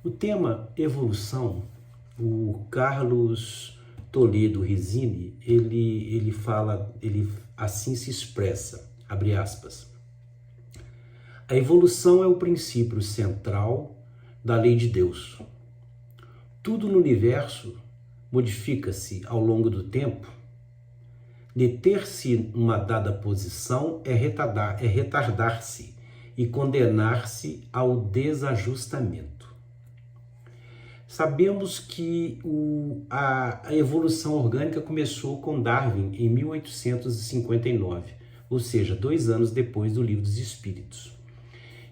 O tema evolução, o Carlos Toledo Rizzini, ele fala, ele assim se expressa, abre aspas. A evolução é o princípio central da lei de Deus. Tudo no universo modifica-se ao longo do tempo. Deter-se numa dada posição é retardar-se e condenar-se ao desajustamento. Sabemos que a evolução orgânica começou com Darwin em 1859, ou seja, 2 anos depois do Livro dos Espíritos.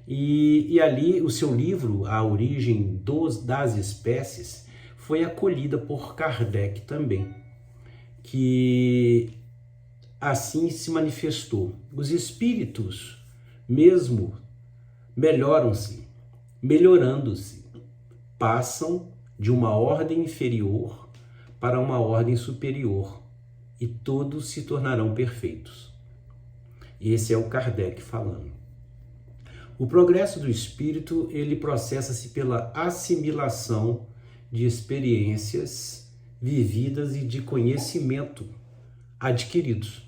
E ali o seu livro, A Origem das Espécies, foi acolhida por Kardec também, que assim se manifestou. Os espíritos mesmo melhoram-se, melhorando-se, passam de uma ordem inferior para uma ordem superior e todos se tornarão perfeitos. Esse é o Kardec falando. O progresso do espírito, ele processa-se pela assimilação de experiências vividas e de conhecimento adquiridos.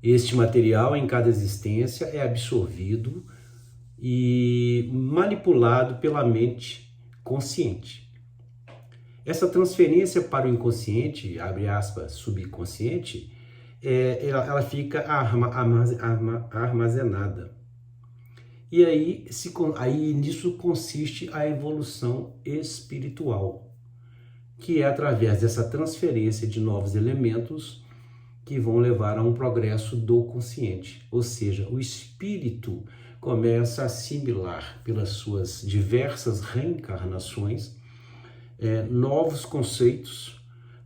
Este material em cada existência é absorvido e manipulado pela mente consciente. Essa transferência para o inconsciente, abre aspas, subconsciente, ela fica armazenada. E aí nisso consiste a evolução espiritual, que é através dessa transferência de novos elementos que vão levar a um progresso do consciente. Ou seja, o espírito começa a assimilar pelas suas diversas reencarnações novos conceitos,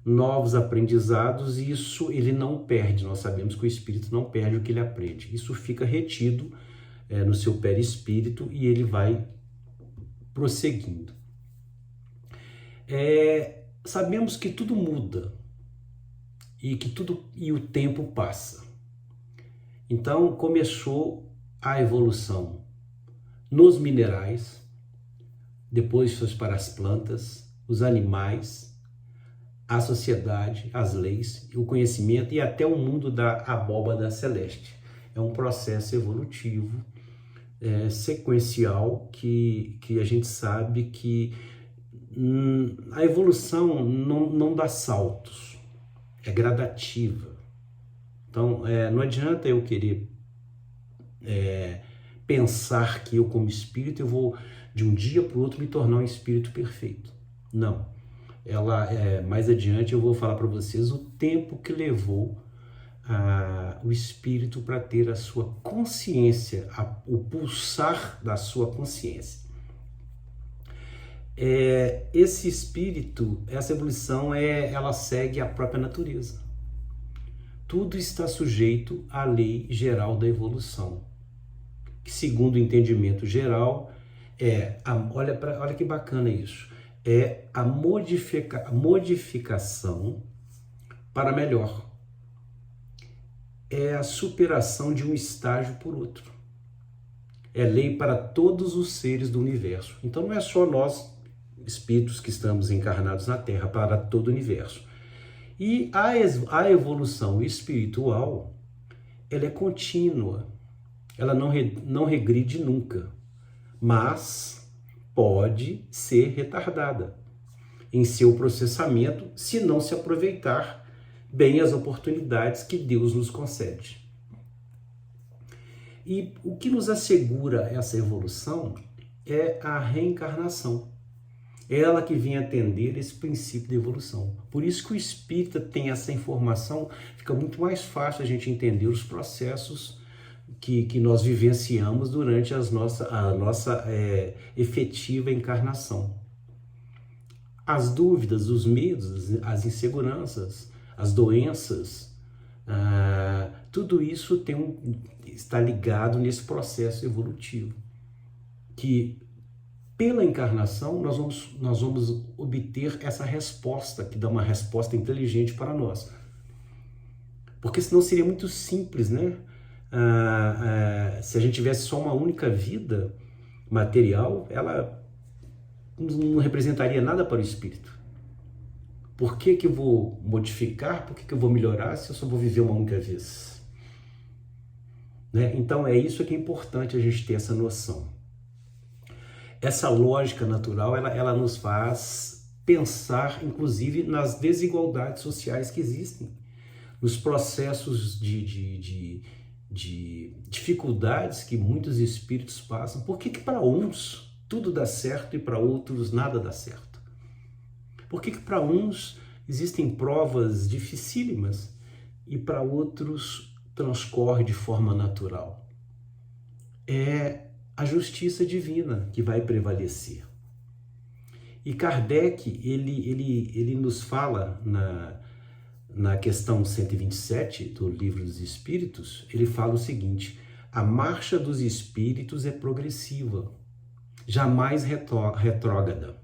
novos aprendizados, e isso ele não perde. Nós sabemos que o espírito não perde o que ele aprende. Isso fica retido no seu perispírito e ele vai prosseguindo. Sabemos que tudo muda e o tempo passa. Então começou a evolução nos minerais, depois foi para as plantas, os animais, a sociedade, as leis, o conhecimento e até o mundo da abóbada celeste. É um processo evolutivo sequencial que a gente sabe que a evolução não dá saltos, é gradativa. Então, não adianta eu querer pensar que eu, como espírito, eu vou de um dia para o outro me tornar um espírito perfeito. Não. Mais adiante eu vou falar para vocês o tempo que levou o espírito para ter a sua consciência, o pulsar da sua consciência. Esse espírito, essa evolução, ela segue a própria natureza. Tudo está sujeito à lei geral da evolução, que segundo o entendimento geral olha que bacana isso, é a modificação para melhor. É a superação de um estágio por outro. É lei para todos os seres do universo. Então não é só nós, espíritos que estamos encarnados na Terra, para todo o universo. E a evolução espiritual, ela é contínua. Ela não regride nunca, mas pode ser retardada em seu processamento se não se aproveitar bem as oportunidades que Deus nos concede. E o que nos assegura essa evolução é a reencarnação. É ela que vem atender esse princípio de evolução. Por isso que o espírita tem essa informação, fica muito mais fácil a gente entender os processos que nós vivenciamos durante a nossa efetiva encarnação. As dúvidas, os medos, as inseguranças, as doenças, tudo isso está ligado nesse processo evolutivo, que pela encarnação nós vamos obter essa resposta, que dá uma resposta inteligente para nós. Porque senão seria muito simples, né? Se a gente tivesse só uma única vida material, ela não representaria nada para o espírito. Por que eu vou modificar? Por que eu vou melhorar se eu só vou viver uma única vez? Né? Então é isso que é importante a gente ter essa noção. Essa lógica natural, ela nos faz pensar, inclusive, nas desigualdades sociais que existem, nos processos de dificuldades que muitos espíritos passam. Por que para uns tudo dá certo e para outros nada dá certo? Por que para uns existem provas dificílimas e para outros transcorre de forma natural? É a justiça divina que vai prevalecer. E Kardec, ele nos fala na questão 127 do Livro dos Espíritos, ele fala o seguinte: a marcha dos espíritos é progressiva, jamais retrógrada.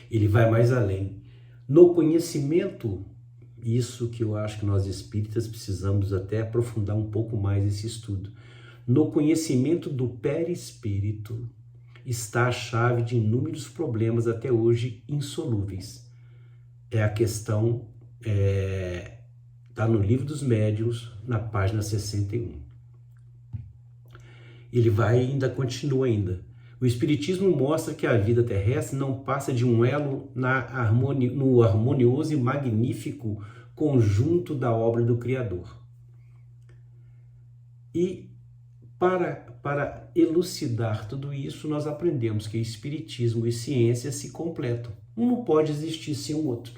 Ele vai mais além. No conhecimento, isso que eu acho que nós espíritas precisamos até aprofundar um pouco mais esse estudo. No conhecimento do perispírito está a chave de inúmeros problemas até hoje insolúveis. É a questão, está no Livro dos Médiuns, na página 61. Ele continua ainda. O Espiritismo mostra que a vida terrestre não passa de um elo no harmonioso e magnífico conjunto da obra do Criador. E para elucidar tudo isso, nós aprendemos que Espiritismo e ciência se completam. Um não pode existir sem o outro.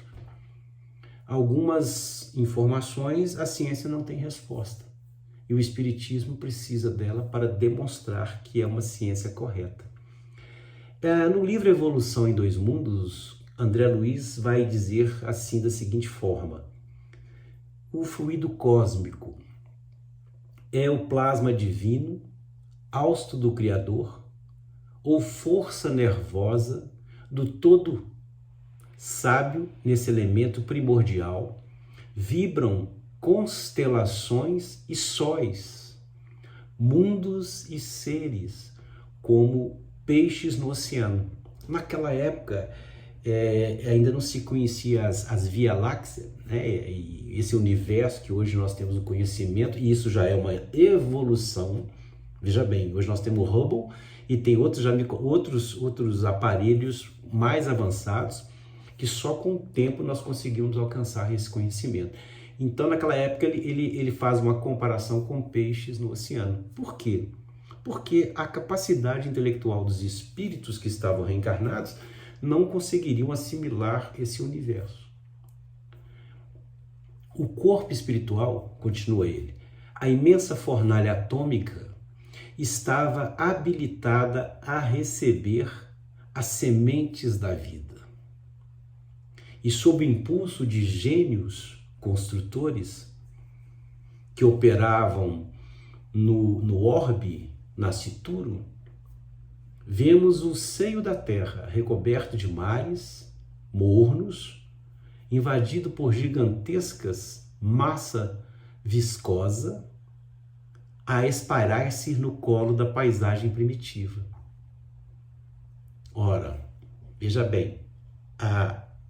Algumas informações a ciência não tem resposta. E o Espiritismo precisa dela para demonstrar que é uma ciência correta. No livro Evolução em Dois Mundos, André Luiz vai dizer assim da seguinte forma: o fluido cósmico é o plasma divino, hausto do Criador, ou força nervosa do todo sábio nesse elemento primordial, vibram constelações e sóis, mundos e seres, como peixes no oceano. Naquela época, ainda não se conhecia as Via-Láctea, né? E esse universo que hoje nós temos o conhecimento, e isso já é uma evolução. Veja bem, hoje nós temos o Hubble e tem outros aparelhos mais avançados que só com o tempo nós conseguimos alcançar esse conhecimento. Então, naquela época, ele faz uma comparação com peixes no oceano. Por quê? Porque a capacidade intelectual dos espíritos que estavam reencarnados não conseguiriam assimilar esse universo. O corpo espiritual, continua ele, a imensa fornalha atômica estava habilitada a receber as sementes da vida. E sob o impulso de gênios construtores que operavam no orbe nascituro, vemos o seio da terra recoberto de mares mornos, invadido por gigantescas massa viscosa, a espalhar-se no colo da paisagem primitiva. Ora, veja bem,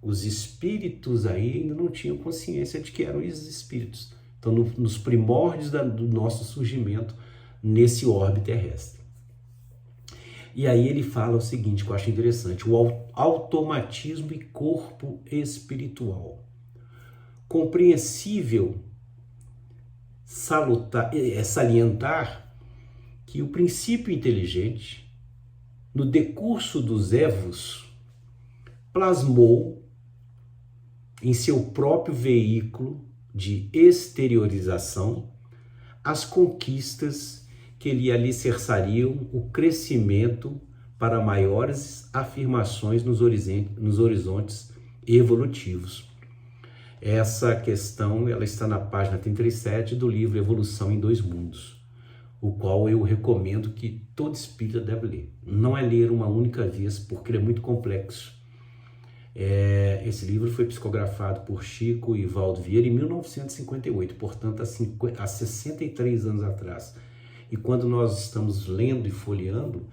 os espíritos aí ainda não tinham consciência de que eram os espíritos. Então, nos primórdios do nosso surgimento nesse orbe terrestre. E aí ele fala o seguinte, que eu acho interessante: o automatismo e corpo espiritual. Compreensível salientar que o princípio inteligente, no decurso dos evos, plasmou em seu próprio veículo de exteriorização as conquistas que lhe alicerçariam o crescimento para maiores afirmações nos horizontes evolutivos. Essa questão ela está na página 37 do livro Evolução em Dois Mundos, o qual eu recomendo que todo espírita deve ler. Não é ler uma única vez, porque ele é muito complexo. Esse livro foi psicografado por Chico e Valdo Vieira em 1958, portanto há 63 anos atrás. E quando nós estamos lendo e folheando,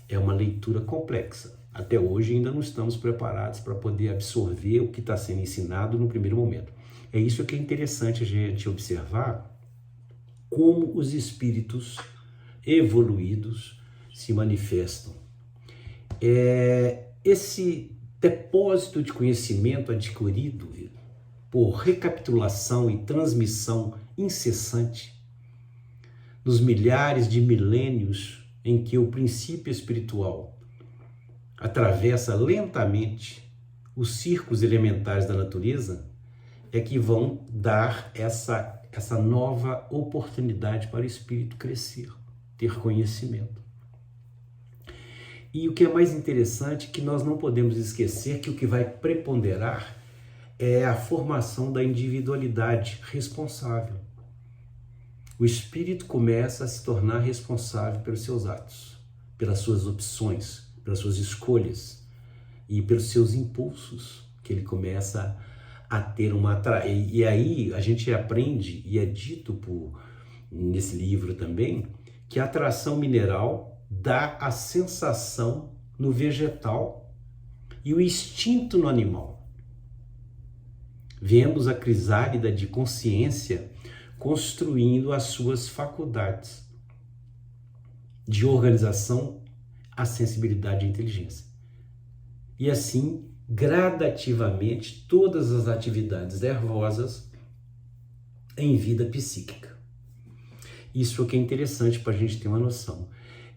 é uma leitura complexa. Até hoje ainda não estamos preparados para poder absorver o que está sendo ensinado no primeiro momento. É isso que é interessante a gente observar, como os espíritos evoluídos se manifestam. Esse depósito de conhecimento adquirido por recapitulação e transmissão incessante nos milhares de milênios em que o princípio espiritual atravessa lentamente os círculos elementares da natureza, é que vão dar essa nova oportunidade para o espírito crescer, ter conhecimento. E o que é mais interessante é que nós não podemos esquecer que o que vai preponderar é a formação da individualidade responsável. O espírito começa a se tornar responsável pelos seus atos, pelas suas opções, pelas suas escolhas e pelos seus impulsos, que ele começa a ter E aí a gente aprende, e é dito nesse livro também, que a atração mineral dá a sensação no vegetal e o instinto no animal. Vemos a crisálida de consciência construindo as suas faculdades de organização, a sensibilidade e a inteligência. E assim, gradativamente, todas as atividades nervosas em vida psíquica. Isso é que é interessante para a gente ter uma noção.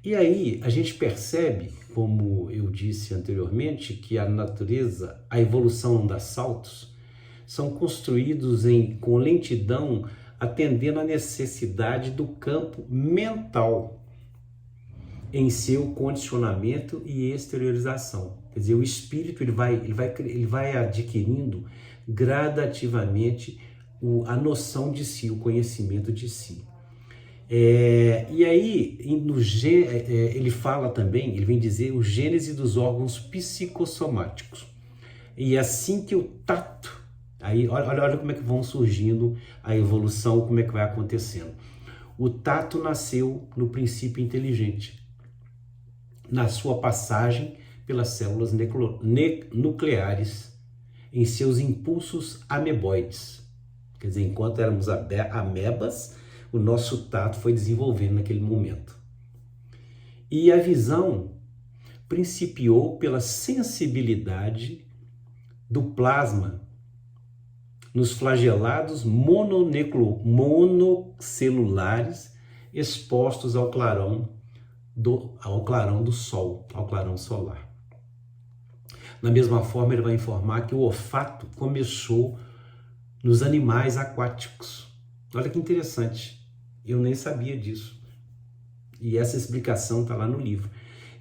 E aí, a gente percebe, como eu disse anteriormente, que a natureza, a evolução não dá saltos, são construídos com lentidão, atendendo à necessidade do campo mental em seu condicionamento e exteriorização. Quer dizer, o espírito ele vai adquirindo gradativamente a noção de si, o conhecimento de si. E aí, ele fala também, ele vem dizer o gênese dos órgãos psicossomáticos. E é assim que o tato, aí olha como é que vão surgindo a evolução, como é que vai acontecendo. O tato nasceu no princípio inteligente, na sua passagem pelas células nucleares, em seus impulsos ameboides. Quer dizer, enquanto éramos amebas, o nosso tato foi desenvolvendo naquele momento. E a visão principiou pela sensibilidade do plasma nos flagelados monocelulares expostos ao clarão do sol, ao clarão solar. Da mesma forma, ele vai informar que o olfato começou nos animais aquáticos. Olha que interessante, eu nem sabia disso. E essa explicação está lá no livro.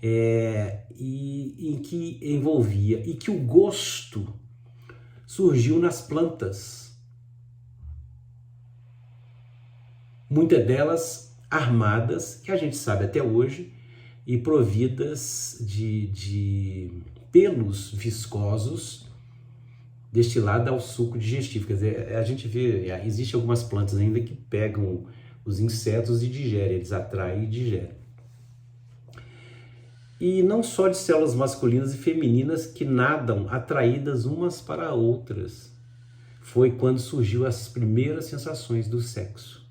Em que envolvia, e que o gosto surgiu nas plantas. Muitas delas armadas, que a gente sabe até hoje, e providas de pelos viscosos destilado ao suco digestivo. Quer dizer, a gente vê, existem algumas plantas ainda que pegam os insetos e digerem, eles atraem e digerem. E não só de células masculinas e femininas que nadam atraídas umas para outras. Foi quando surgiu as primeiras sensações do sexo.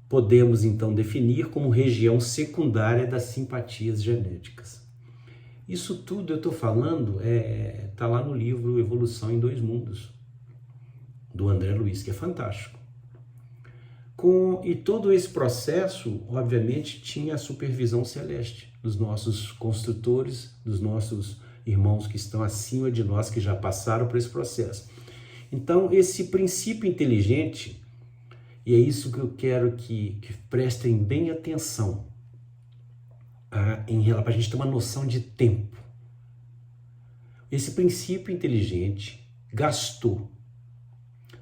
Podemos então definir como região secundária das simpatias genéticas. Isso tudo eu estou falando, está lá no livro Evolução em Dois Mundos, do André Luiz, que é fantástico. E todo esse processo, obviamente, tinha a supervisão celeste dos nossos construtores, dos nossos irmãos que estão acima de nós, que já passaram por esse processo. Então, esse princípio inteligente, e é isso que eu quero que prestem bem atenção, para a gente ter uma noção de tempo. Esse princípio inteligente gastou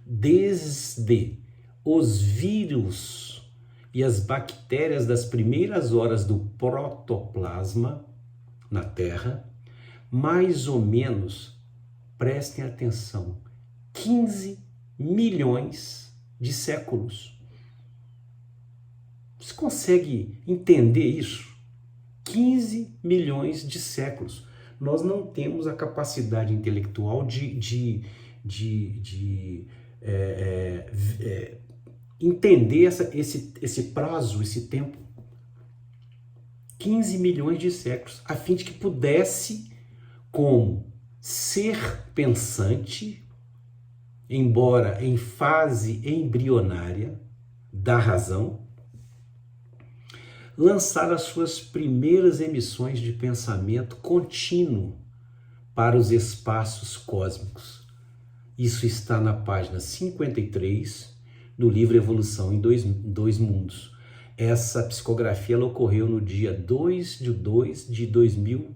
desde os vírus e as bactérias das primeiras horas do protoplasma na Terra, mais ou menos, prestem atenção, 15 milhões de séculos. Você consegue entender isso? 15 milhões de séculos. Nós não temos a capacidade intelectual de entender esse prazo, esse tempo. 15 milhões de séculos, a fim de que pudesse, como ser pensante, embora em fase embrionária da razão, lançar as suas primeiras emissões de pensamento contínuo para os espaços cósmicos. Isso está na página 53 do livro Evolução em Dois Mundos. Essa psicografia ela ocorreu no dia 2 de 2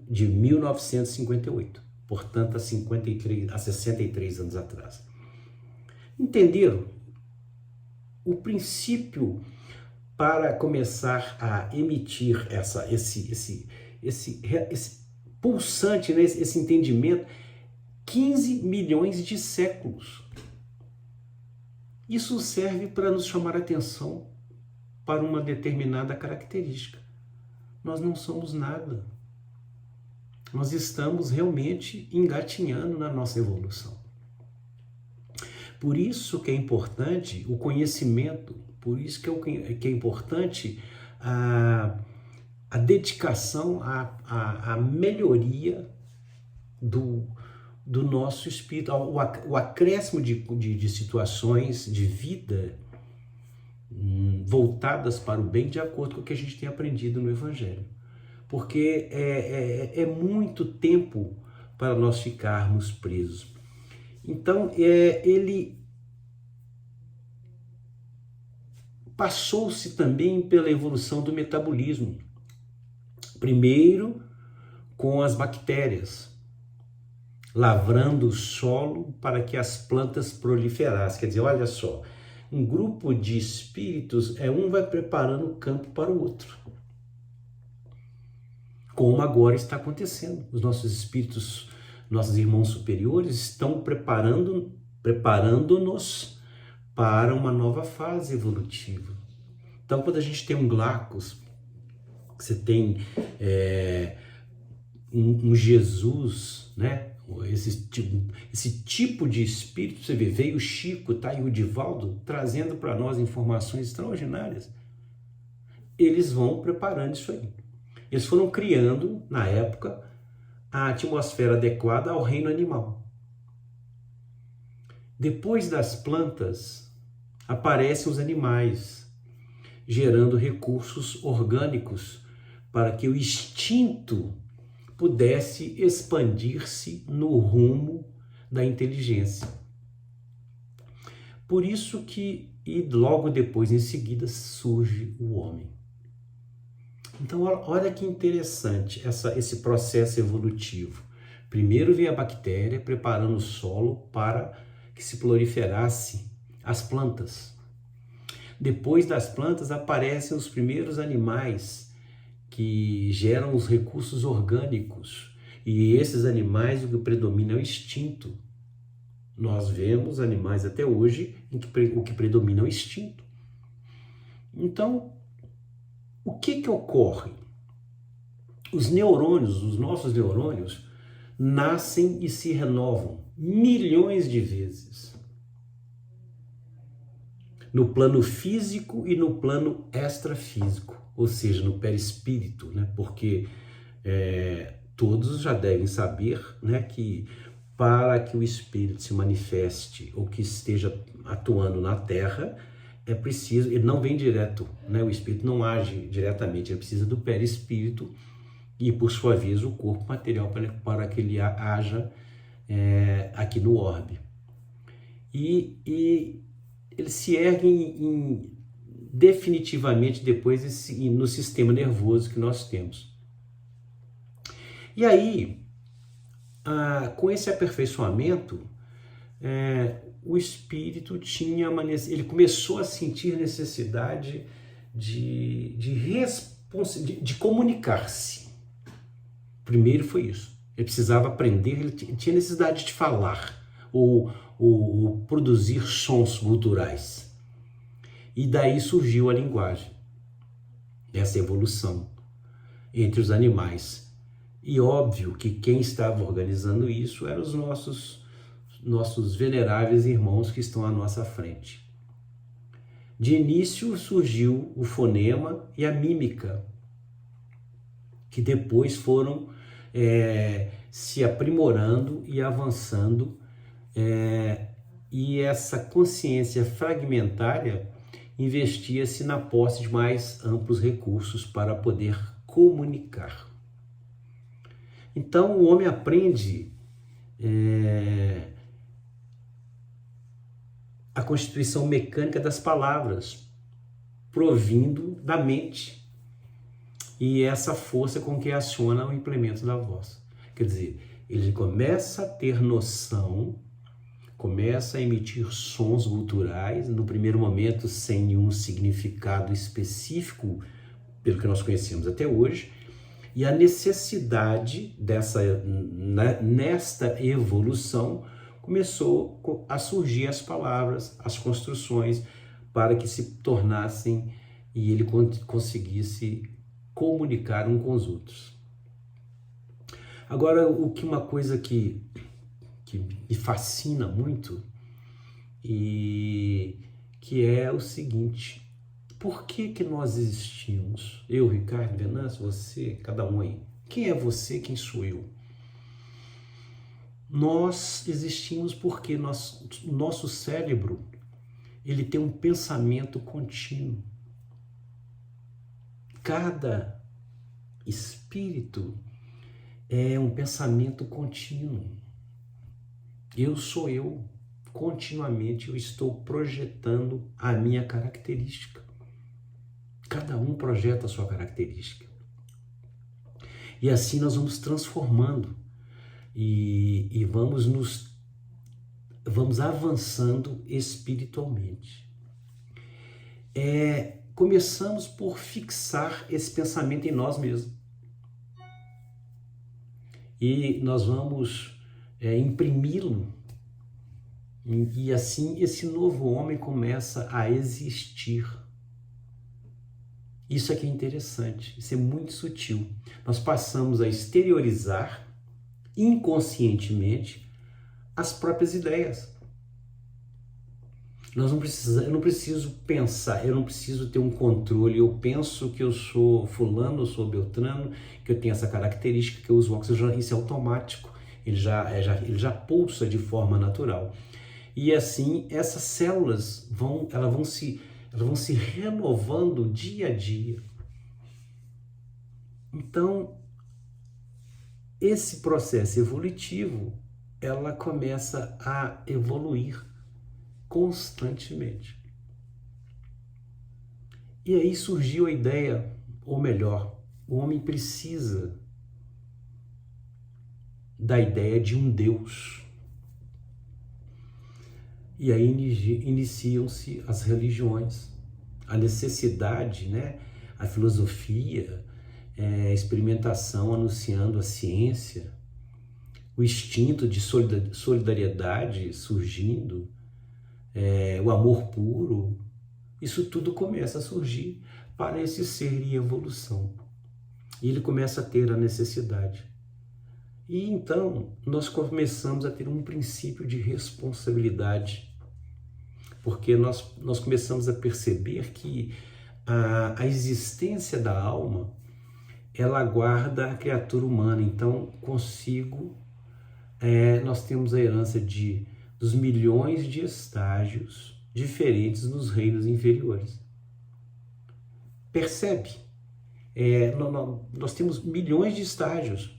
de 1958, portanto, há 63 anos atrás. Entenderam? O princípio para começar a emitir esse pulsante, né, esse entendimento, 15 milhões de séculos. Isso serve para nos chamar a atenção para uma determinada característica. Nós não somos nada. Nós estamos realmente engatinhando na nossa evolução. Por isso que é importante o conhecimento, por isso que é importante a dedicação à melhoria do nosso espírito, o acréscimo de situações de vida voltadas para o bem, de acordo com o que a gente tem aprendido no Evangelho. Porque é muito tempo para nós ficarmos presos. Então, ele passou-se também pela evolução do metabolismo. Primeiro, com as bactérias, lavrando o solo para que as plantas proliferassem. Quer dizer, olha só, um grupo de espíritos, um vai preparando o campo para o outro. Como agora está acontecendo. Os nossos espíritos, nossos irmãos superiores, estão preparando-nos para uma nova fase evolutiva. Então, quando a gente tem um Glaucus, você tem um Jesus, né? Esse tipo de espírito, você vê, veio o Chico, tá aí o Divaldo, trazendo para nós informações extraordinárias. Eles vão preparando isso aí. Eles foram criando, na época, a atmosfera adequada ao reino animal. Depois das plantas, aparecem os animais, gerando recursos orgânicos para que o instinto pudesse expandir-se no rumo da inteligência. Por isso que, e logo depois, em seguida, surge o homem. Então, olha que interessante esse processo evolutivo. Primeiro vem a bactéria preparando o solo para que se proliferasse as plantas. Depois das plantas aparecem os primeiros animais que geram os recursos orgânicos. E esses animais, o que predomina é o instinto. Nós vemos animais até hoje em que o que predomina é o instinto. Então, o que ocorre? Os neurônios, os nossos neurônios, nascem e se renovam milhões de vezes. No plano físico e no plano extrafísico, ou seja, no perispírito, né? Porque todos já devem saber, né, que para que o espírito se manifeste ou que esteja atuando na Terra, é preciso, ele não vem direto, né? O espírito não age diretamente, ele precisa do perispírito e, por sua vez, o corpo material para que ele haja aqui no orbe. E eles se erguem definitivamente depois no sistema nervoso que nós temos. E aí, com esse aperfeiçoamento, o espírito ele começou a sentir necessidade de comunicar-se. Primeiro foi isso. Ele precisava aprender, ele tinha necessidade de falar ou produzir sons guturais. E daí surgiu a linguagem, essa evolução. entre os animais. E óbvio que quem estava organizando isso eram os nossos veneráveis irmãos que estão à nossa frente. De início surgiu o fonema e a mímica, que depois foram se aprimorando e avançando, e essa consciência fragmentária investia-se na posse de mais amplos recursos para poder comunicar. Então o homem aprende a constituição mecânica das palavras, provindo da mente, e essa força com que aciona o implemento da voz. Quer dizer, ele começa a ter noção, começa a emitir sons guturais, no primeiro momento sem nenhum significado específico, pelo que nós conhecemos até hoje, e a necessidade nesta evolução começou a surgir as palavras, as construções, para que se tornassem e ele conseguisse comunicar um com os outros. Agora, uma coisa que me fascina muito, e que é o seguinte: por que nós existimos? Eu, Ricardo, Venâncio, você, cada um aí. Quem é você? Quem sou eu? Nós existimos porque o nosso cérebro, ele tem um pensamento contínuo. Cada espírito é um pensamento contínuo. Eu sou eu. Continuamente eu estou projetando a minha característica. Cada um projeta a sua característica. E assim nós vamos transformando e vamos avançando espiritualmente. Começamos por fixar esse pensamento em nós mesmos. E nós vamos imprimi-lo. E assim esse novo homem começa a existir. Isso aqui é interessante, isso é muito sutil. Nós passamos a exteriorizar inconscientemente as próprias ideias. Eu não preciso pensar, eu não preciso ter um controle. Eu penso que eu sou fulano, eu sou beltrano, que eu tenho essa característica, que eu uso óxido, isso é automático. Ele já pulsa de forma natural. E assim, essas células vão se renovando dia a dia. Então, esse processo evolutivo, ela começa a evoluir constantemente. E aí surgiu a ideia, ou melhor, o homem precisa da ideia de um Deus. E aí iniciam-se as religiões, a necessidade, a filosofia, a experimentação anunciando a ciência, o instinto de solidariedade surgindo, o amor puro. Isso tudo começa a surgir para esse ser em evolução. E ele começa a ter a necessidade. E então nós começamos a ter um princípio de responsabilidade, porque nós começamos a perceber que a existência da alma, ela guarda a criatura humana. Então nós temos a herança dos milhões de estágios diferentes nos reinos inferiores. Percebe? Nós temos milhões de estágios.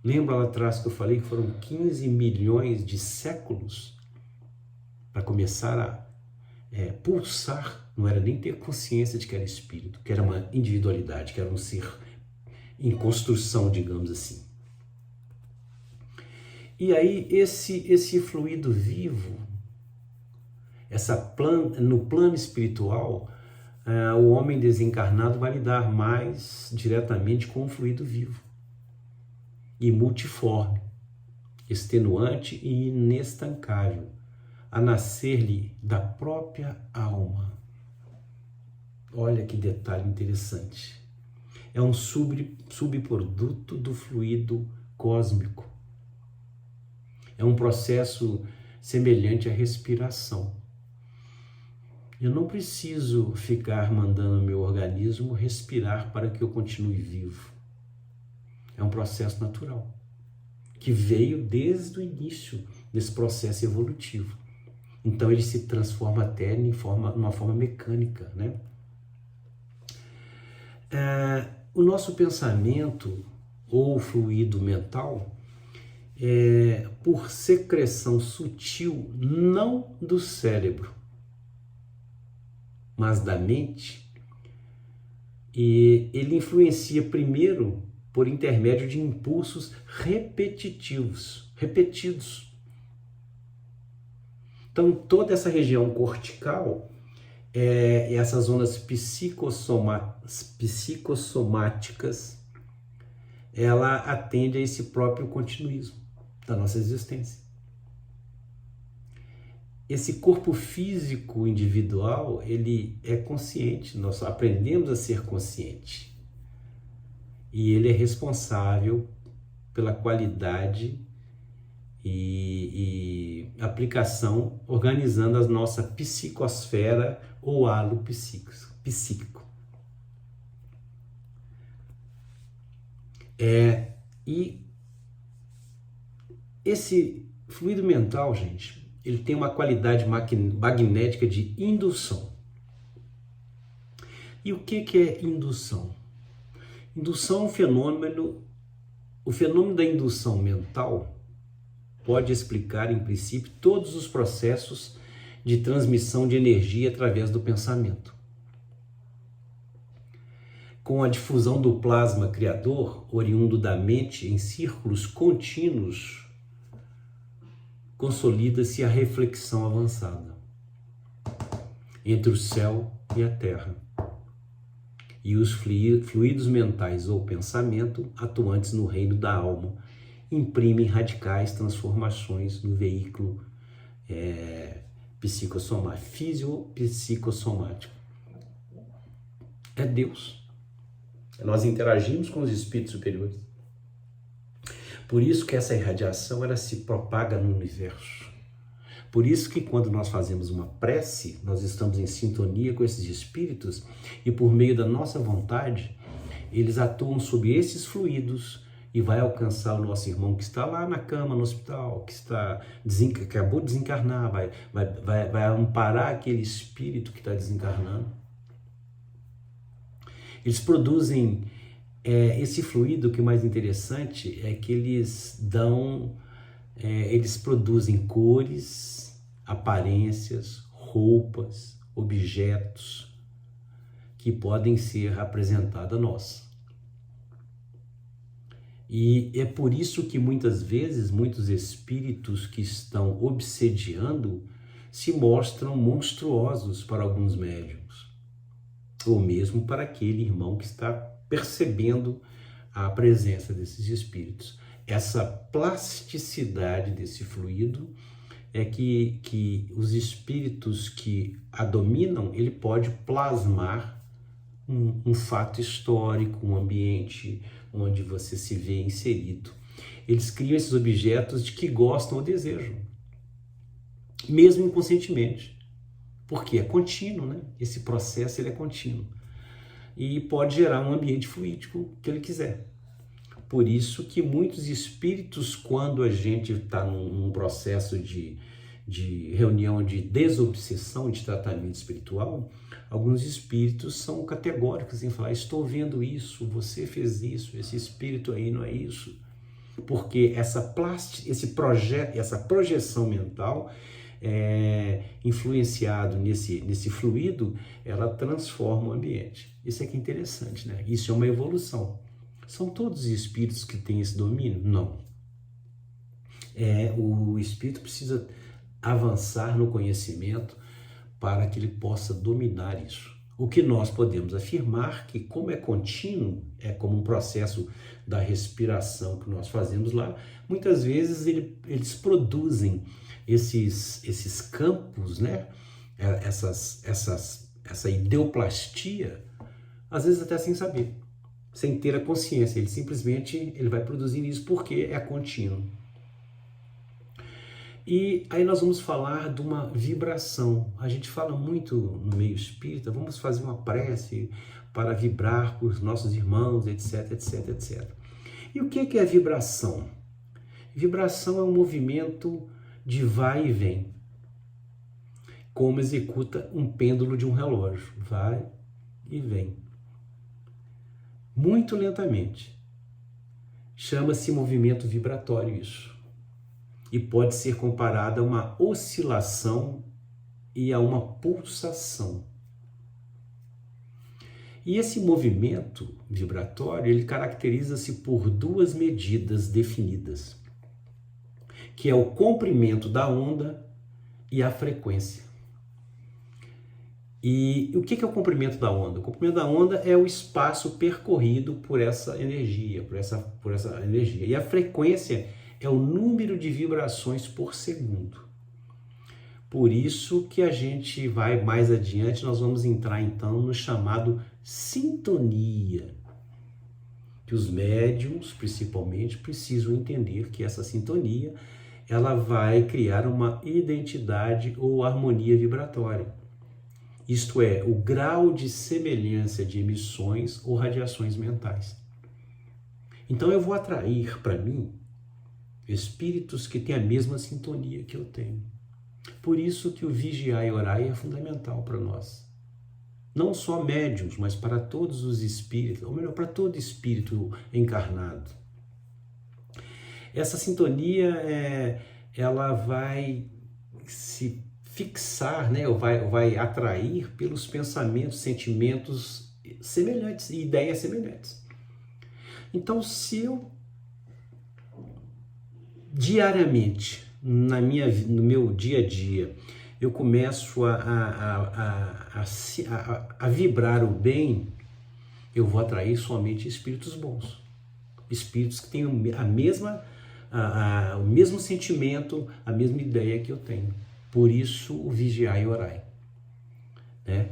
Lembra lá atrás que eu falei que foram 15 milhões de séculos para começar a pulsar? Não era nem ter consciência de que era espírito, que era uma individualidade, que era um ser em construção, digamos assim. E aí esse fluido vivo, no plano espiritual, o homem desencarnado vai lidar mais diretamente com o fluido vivo. E multiforme, extenuante e inestancável, a nascer-lhe da própria alma. Olha que detalhe interessante. é um subproduto do fluido cósmico. É um processo semelhante à respiração. Eu não preciso ficar mandando meu organismo respirar para que eu continue vivo. É um processo natural, que veio desde o início desse processo evolutivo. Então ele se transforma até numa forma mecânica, né? O nosso pensamento ou fluido mental por secreção sutil, não do cérebro, mas da mente, e ele influencia primeiro por intermédio de impulsos repetidos. Então, toda essa região cortical, essas zonas psicossomáticas, ela atende a esse próprio continuismo da nossa existência. Esse corpo físico individual, ele é consciente, nós aprendemos a ser consciente. E ele é responsável pela qualidade e aplicação, organizando a nossa psicosfera ou halo psíquico. E esse fluido mental, gente, ele tem uma qualidade magnética de indução. E o que é indução? Indução é um fenômeno. O fenômeno da indução mental pode explicar, em princípio, todos os processos de transmissão de energia através do pensamento. Com a difusão do plasma criador, oriundo da mente em círculos contínuos, consolida-se a reflexão avançada entre o céu e a terra, e os fluidos mentais ou pensamento, atuantes no reino da alma, imprimem radicais transformações no veículo físico-psicossomático. É Deus. Nós interagimos com os espíritos superiores. Por isso que essa irradiação ela se propaga no universo. Por isso que quando nós fazemos uma prece, nós estamos em sintonia com esses espíritos e por meio da nossa vontade, eles atuam sobre esses fluidos e vai alcançar o nosso irmão que está lá na cama, no hospital, que acabou de desencarnar, vai amparar aquele espírito que está desencarnando. Eles produzem esse fluido, que o mais interessante é que eles produzem cores, aparências, roupas, objetos que podem ser apresentados a nós. E é por isso que muitas vezes muitos espíritos que estão obsediando se mostram monstruosos para alguns médiuns, ou mesmo para aquele irmão que está percebendo a presença desses espíritos. Essa plasticidade desse fluido é que os espíritos que a dominam, ele pode plasmar um fato histórico, um ambiente onde você se vê inserido. Eles criam esses objetos de que gostam ou desejam, mesmo inconscientemente, porque é contínuo, né? Esse processo ele é contínuo e pode gerar um ambiente fluídico que ele quiser. Por isso que muitos espíritos, quando a gente está num processo de reunião de desobsessão, de tratamento espiritual, alguns espíritos são categóricos em falar: estou vendo isso, você fez isso, esse espírito aí não é isso. Porque essa projeção mental, influenciado nesse fluido, ela transforma o ambiente. Isso é que é interessante, né? Isso é uma evolução. São todos os espíritos que têm esse domínio? Não. O espírito precisa avançar no conhecimento para que ele possa dominar isso. O que nós podemos afirmar que, como é contínuo, é como um processo da respiração que nós fazemos lá, muitas vezes eles produzem esses campos, né? Essa ideoplastia, às vezes até sem saber. sem ter a consciência. Ele simplesmente vai produzir isso porque é contínuo. E aí nós vamos falar de uma vibração. A gente fala muito no meio espírita, vamos fazer uma prece para vibrar por nossos irmãos, etc, etc, etc. E o que é vibração? Vibração é um movimento de vai e vem, como executa um pêndulo de um relógio. Vai e vem. Muito lentamente. Chama-se movimento vibratório isso. E pode ser comparado a uma oscilação e a uma pulsação. E esse movimento vibratório, ele caracteriza-se por duas medidas definidas, que é o comprimento da onda e a frequência. E o que é o comprimento da onda? O comprimento da onda é o espaço percorrido por essa energia, por essa energia. E a frequência é o número de vibrações por segundo. Por isso que a gente vai mais adiante, nós vamos entrar então no chamado sintonia. Que os médiums, principalmente, precisam entender que essa sintonia, ela vai criar uma identidade ou harmonia vibratória. Isto é, o grau de semelhança de emissões ou radiações mentais. Então eu vou atrair para mim espíritos que têm a mesma sintonia que eu tenho. Por isso que o vigiar e orar é fundamental para nós. Não só médiuns, mas para todos os espíritos, ou melhor, para todo espírito encarnado. Essa sintonia, ela vai se fixar, né, ou vai atrair pelos pensamentos, sentimentos semelhantes e ideias semelhantes. Então, se eu diariamente, no meu dia a dia, eu começo a vibrar o bem, eu vou atrair somente espíritos bons. Espíritos que têm o mesmo sentimento, a mesma ideia que eu tenho. Por isso, o vigiar e orar. Né?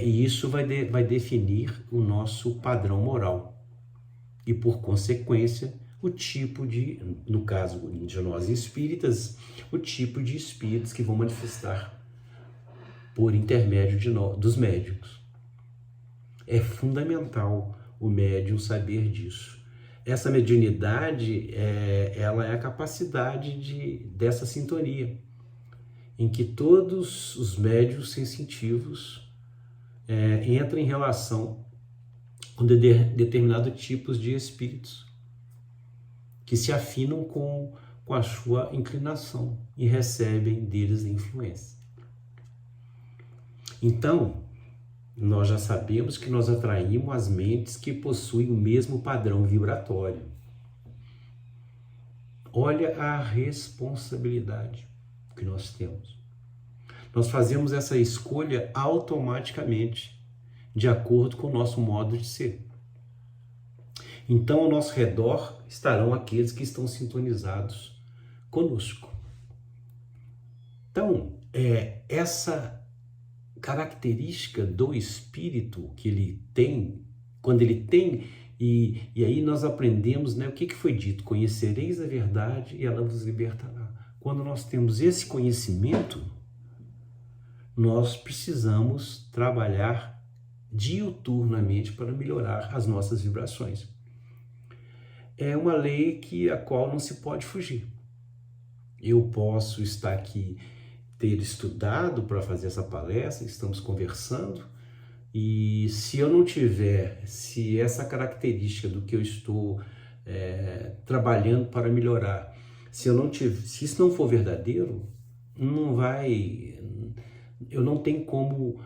E isso vai definir o nosso padrão moral. E, por consequência, o tipo de, no caso de nós espíritas, o tipo de espíritos que vão manifestar por intermédio dos médiuns. É fundamental o médium saber disso. Essa mediunidade, ela é a capacidade dessa sintonia, em que todos os médiuns sensitivos entram em relação com determinados tipos de espíritos, que se afinam com a sua inclinação e recebem deles a influência. Então, nós já sabemos que nós atraímos as mentes que possuem o mesmo padrão vibratório. Olha a responsabilidade que nós temos. Nós fazemos essa escolha automaticamente, de acordo com o nosso modo de ser. Então, ao nosso redor estarão aqueles que estão sintonizados conosco. Então, essa característica do espírito que ele tem, quando ele tem, e aí nós aprendemos, né, o que foi dito: conhecereis a verdade e ela vos libertará. Quando nós temos esse conhecimento, nós precisamos trabalhar diuturnamente para melhorar as nossas vibrações. É uma lei a qual não se pode fugir. Eu posso estar aqui, ter estudado para fazer essa palestra, estamos conversando, e se eu não tiver, se essa característica do que eu estou trabalhando para melhorar, se isso não for verdadeiro, eu não tenho como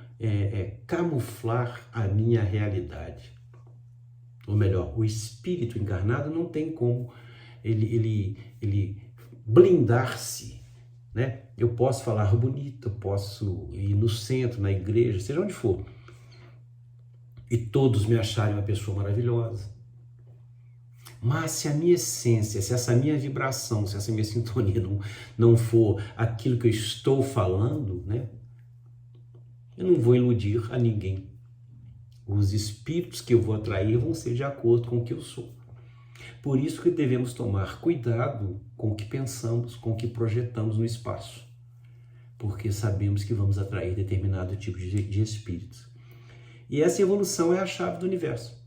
camuflar a minha realidade. Ou melhor, o espírito encarnado não tem como ele blindar-se, né? Eu posso falar bonito, eu posso ir no centro, na igreja, seja onde for, e todos me acharem uma pessoa maravilhosa. Mas se a minha essência, se essa minha vibração, se essa minha sintonia não for aquilo que eu estou falando, né? Eu não vou iludir a ninguém. Os espíritos que eu vou atrair vão ser de acordo com o que eu sou. Por isso que devemos tomar cuidado com o que pensamos, com o que projetamos no espaço, porque sabemos que vamos atrair determinado tipo de espíritos. E essa evolução é a chave do universo.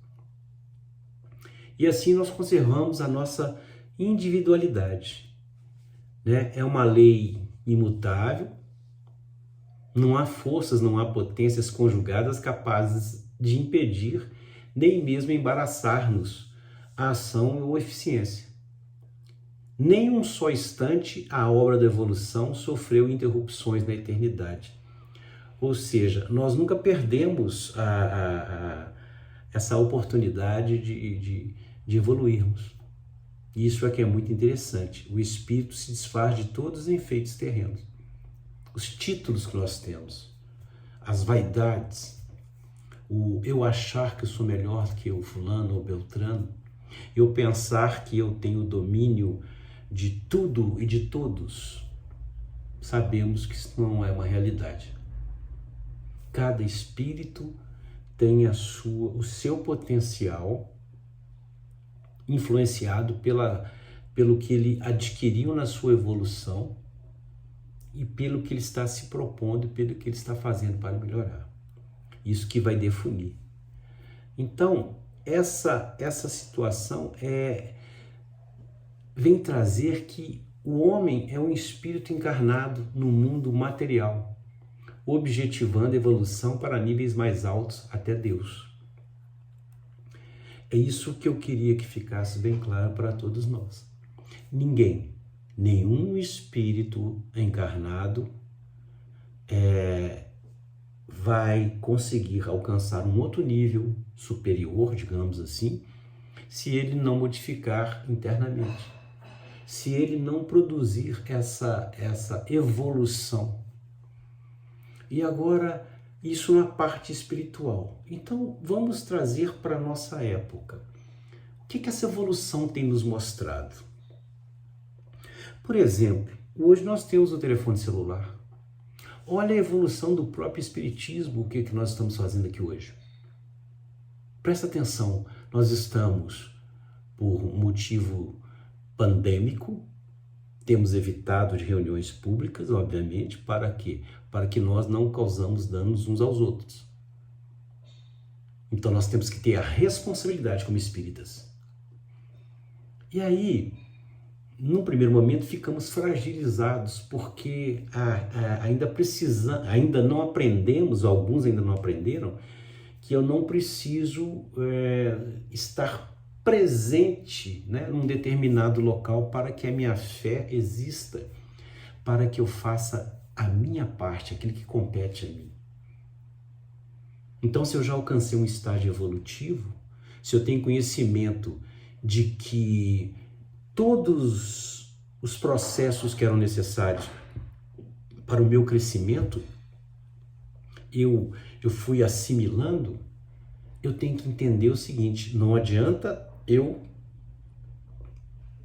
E assim nós conservamos a nossa individualidade, né? É uma lei imutável, não há forças, não há potências conjugadas capazes de impedir, nem mesmo embaraçar-nos a ação ou eficiência. Nem um só instante a obra da evolução sofreu interrupções na eternidade. Ou seja, nós nunca perdemos essa oportunidade de evoluirmos. Isso é que é muito interessante. O espírito se desfaz de todos os enfeites terrenos. Os títulos que nós temos, as vaidades, o eu achar que eu sou melhor que o fulano ou beltrano, eu pensar que eu tenho domínio de tudo e de todos, sabemos que isso não é uma realidade. Cada espírito tem o seu potencial influenciado pelo que ele adquiriu na sua evolução e pelo que ele está se propondo e pelo que ele está fazendo para melhorar. Isso que vai definir. Então, essa situação vem trazer que o homem é um espírito encarnado no mundo material, objetivando a evolução para níveis mais altos até Deus. É isso que eu queria que ficasse bem claro para todos nós. Nenhum espírito encarnado vai conseguir alcançar um outro nível superior, digamos assim, se ele não modificar internamente, se ele não produzir essa evolução. E agora, isso na parte espiritual. Então, vamos trazer para a nossa época. O que essa evolução tem nos mostrado? Por exemplo, hoje nós temos o telefone celular. Olha a evolução do próprio espiritismo, o que nós estamos fazendo aqui hoje. Presta atenção, nós estamos, por motivo pandêmico, temos evitado de reuniões públicas, obviamente, para quê? Para que nós não causamos danos uns aos outros. Então nós temos que ter a responsabilidade como espíritas. E aí, num primeiro momento, ficamos fragilizados, porque ainda não aprendemos, alguns ainda não aprenderam, que eu não preciso estar presente, né, num determinado local para que a minha fé exista, para que eu faça a minha parte, aquilo que compete a mim. Então, se eu já alcancei um estágio evolutivo, se eu tenho conhecimento de que todos os processos que eram necessários para o meu crescimento, eu fui assimilando, eu tenho que entender o seguinte: não adianta eu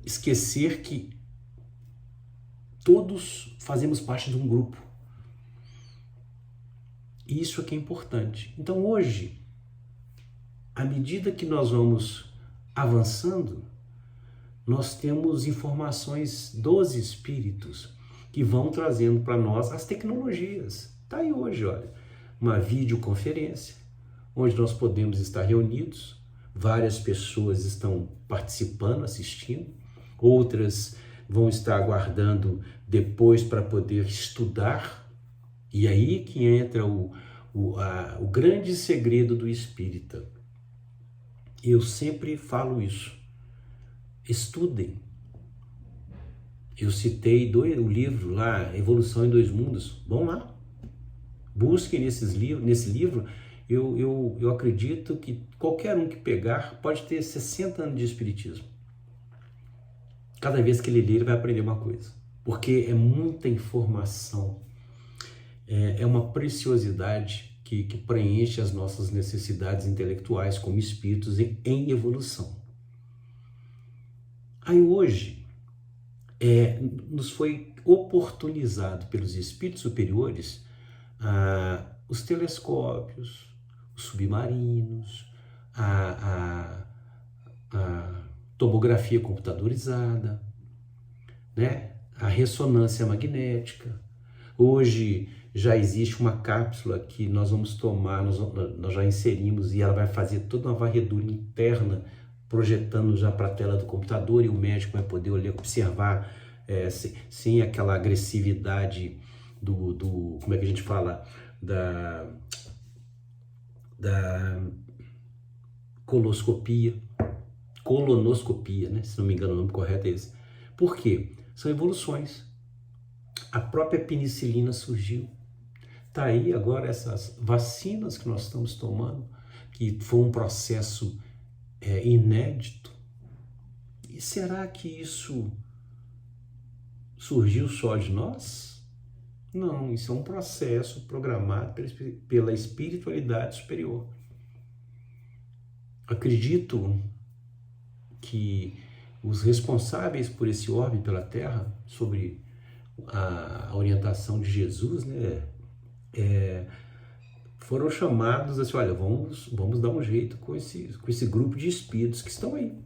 esquecer que todos fazemos parte de um grupo. Isso é que é importante. Então hoje, à medida que nós vamos avançando, nós temos informações dos espíritos que vão trazendo para nós as tecnologias. Está aí hoje, olha, uma videoconferência, onde nós podemos estar reunidos, várias pessoas estão participando, assistindo, outras vão estar aguardando depois para poder estudar. E aí que entra o grande segredo do espírita. Eu sempre falo isso. Estudem. Eu citei o livro lá, Evolução em Dois Mundos. Vão lá. Busquem nesse livro. Eu acredito que qualquer um que pegar pode ter 60 anos de espiritismo. Cada vez que ele ler, ele vai aprender uma coisa. Porque é muita informação. É uma preciosidade que preenche as nossas necessidades intelectuais como espíritos em evolução. Aí hoje, nos foi oportunizado pelos espíritos superiores os telescópios, submarinos, a tomografia computadorizada, né? A ressonância magnética. Hoje já existe uma cápsula que nós vamos tomar, nós já inserimos e ela vai fazer toda uma varredura interna, projetando já para a tela do computador, e o médico vai poder observar sem aquela agressividade como é que a gente fala, da colonoscopia, né? Se não me engano o nome correto é esse. Por quê? São evoluções. A própria penicilina surgiu. Está aí agora essas vacinas que nós estamos tomando, que foi um processo inédito. E será que isso surgiu só de nós? Não, isso é um processo programado pela espiritualidade superior. Acredito que os responsáveis por esse orbe pela Terra, sobre a orientação de Jesus, né, foram chamados assim, olha, vamos dar um jeito com esse grupo de espíritos que estão aí.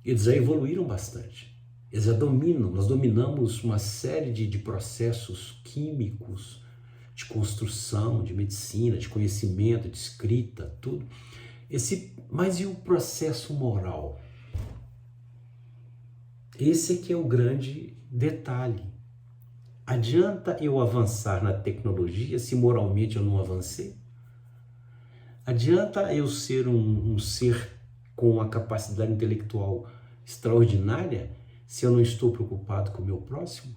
Eles já evoluíram bastante. Eles já dominam, nós dominamos uma série de processos químicos, de construção, de medicina, de conhecimento, de escrita, tudo. Mas e o processo moral? Esse aqui é o grande detalhe. Adianta eu avançar na tecnologia se moralmente eu não avancei? Adianta eu ser um ser com a capacidade intelectual extraordinária se eu não estou preocupado com o meu próximo?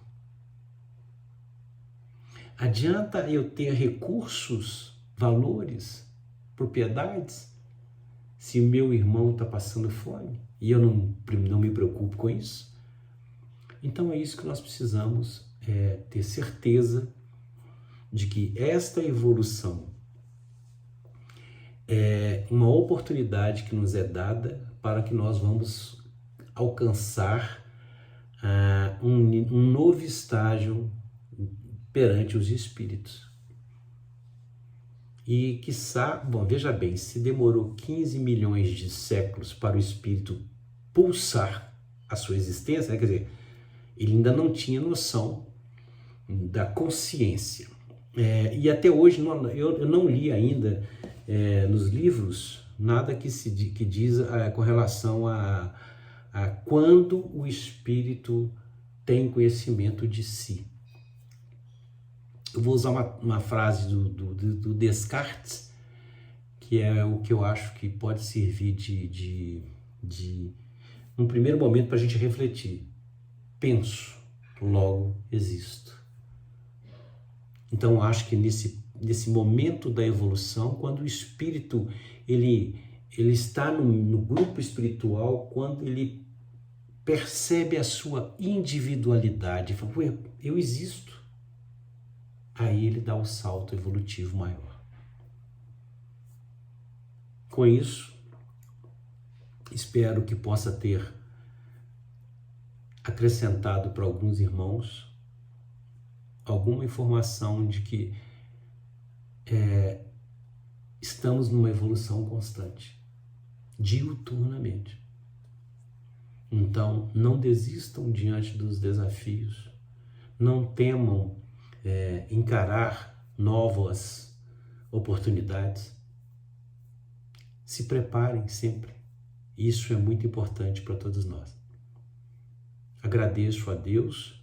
Adianta eu ter recursos, valores, propriedades, se meu irmão está passando fome e eu não me preocupo com isso? Então é isso que nós precisamos ter certeza de que esta evolução é uma oportunidade que nos é dada para que nós vamos alcançar um novo estágio perante os espíritos. E quiçá, bom, veja bem, se demorou 15 milhões de séculos para o espírito pulsar a sua existência, né? Quer dizer, ele ainda não tinha noção da consciência. E até hoje eu não li ainda nos livros nada que diz com relação a quando o espírito tem conhecimento de si. Eu vou usar uma frase do Descartes, que é o que eu acho que pode servir num primeiro momento, para a gente refletir. Penso, logo existo. Então, acho que nesse momento da evolução, quando o espírito ele está no grupo espiritual, quando ele percebe a sua individualidade, fala, eu existo. Aí ele dá o salto evolutivo maior. Com isso, espero que possa ter acrescentado para alguns irmãos alguma informação de que estamos numa evolução constante, diuturnamente. Então, não desistam diante dos desafios, não temam encarar novas oportunidades. Se preparem sempre. Isso é muito importante para todos nós. Agradeço a Deus